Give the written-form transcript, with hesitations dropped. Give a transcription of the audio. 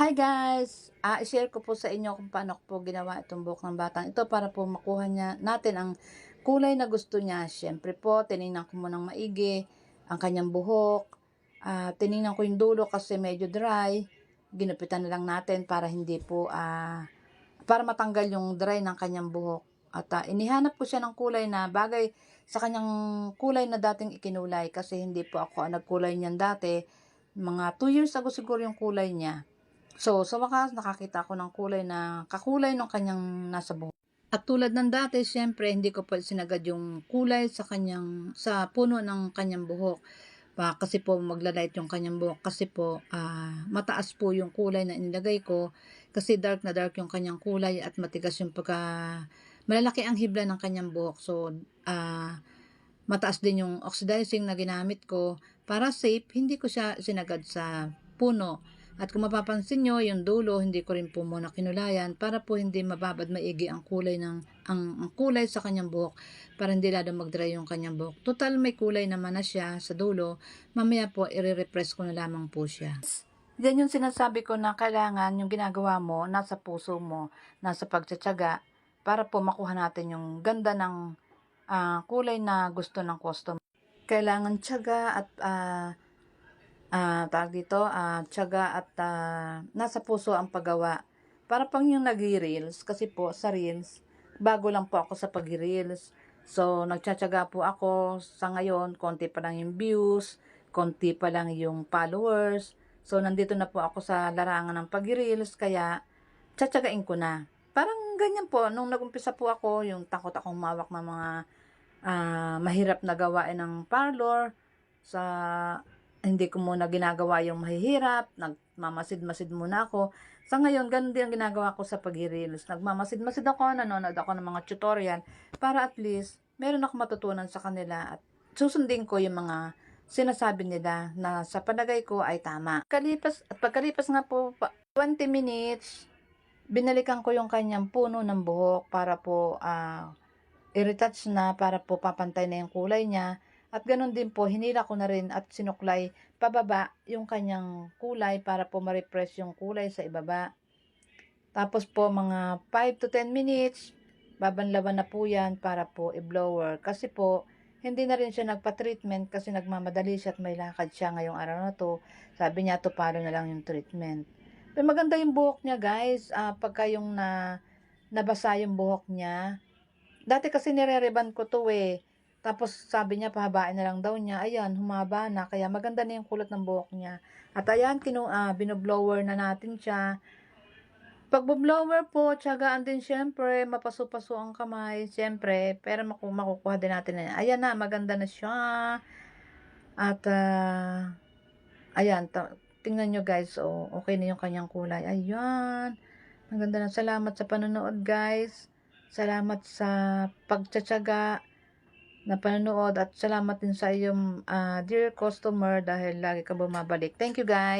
Hi guys! I-share ko po sa inyo kung paano ko po ginawa itong buhok ng batang ito para po makuha natin ang kulay na gusto niya. Siyempre po, tinignan ko munang maigi ang kanyang buhok. Tinignan ko yung dulo kasi medyo dry. Ginupitan na lang natin para hindi po, para matanggal yung dry ng kanyang buhok. At inihanap ko siya ng kulay na bagay sa kanyang kulay na dating ikinulay kasi hindi po ako ang nagkulay niyan dati. Mga 2 years ago siguro yung kulay niya. So, sa wakas nakakita ako ng kulay na kakulay ng kanyang nasa buhok. At tulad ng dati, siyempre hindi ko pa sinagad yung kulay sa puno ng kanyang buhok. Kasi po magla-light yung kanyang buhok kasi po mataas po yung kulay na inilagay ko kasi dark na dark yung kanyang kulay at matigas yung malalaki ang hibla ng kanyang buhok. So, mataas din yung oxidizing na ginamit ko para safe, hindi ko siya sinagad sa puno. At kung mapapansin nyo, yung dulo, hindi ko rin po muna kinulayan para po hindi mababad maigi ang ang kulay sa kanyang buhok para hindi lalo mag-dry yung kanyang buhok. Total may kulay naman na siya sa dulo, mamaya po i-repress ko na lamang po siya. Yan yung sinasabi ko na kailangan yung ginagawa mo, nasa puso mo, nasa pagtsatsaga, para po makuha natin yung ganda ng kulay na gusto ng customer. Kailangan tiyaga at tawag dito, tiyaga at nasa puso ang paggawa. Para pang yung nag-reels, kasi po sa reels, bago lang po ako sa pag-reels. So, nagtsatsaga po ako sa ngayon, konti pa lang yung views, konti pa lang yung followers. So, nandito na po ako sa larangan ng pag-reels, kaya tsatsagain ko na. Parang ganyan po, nung nag-umpisa po ako, yung takot akong mawak ng mga mahirap na gawain ng parlor, sa hindi ko muna ginagawa yung mahihirap, nagmamasid-masid muna ako. Sa ngayon, ganun din ang ginagawa ko sa pag-reels. Nagmamasid-masid ako, nanonood ako ng mga tutorial para at least meron ako matutunan sa kanila at susundin ko yung mga sinasabi nila na sa palagay ko ay tama. Pagkalipas nga po 20 minutes, binalikan ko yung kanyang puno ng buhok para po i-retouch na para po papantay na yung kulay niya. At ganun din po, hinila ko na rin at sinuklay pababa yung kanyang kulay para po ma-refresh yung kulay sa ibaba. Tapos po mga 5 to 10 minutes, babanlawan na po yan para po i-blower. Kasi po, hindi na rin siya nagpa-treatment kasi nagmamadali siya at may lakad siya ngayong araw na to. Sabi niya, to palo na lang yung treatment. Pero maganda yung buhok niya guys, pagka yung nabasa yung buhok niya. Dati kasi nire-reban ko to eh. Tapos sabi niya pahabain na lang daw niya. Ayan, humaba na. Kaya maganda na yung kulot ng buhok niya. At ayan, binoblower na natin siya. Pag blower po, tiyagaan din syempre. Mapaso-paso ang kamay. Syempre, pero makukuha din natin na yan. Ayan na, maganda na siya. At ayan, tingnan nyo guys. Oh, okay na yung kanyang kulay. Ayan. Maganda na. Salamat sa panonood guys. Salamat sa pagtsatsaga na panonood at salamat din sa iyong dear customer dahil lagi ka bumabalik. Thank you guys.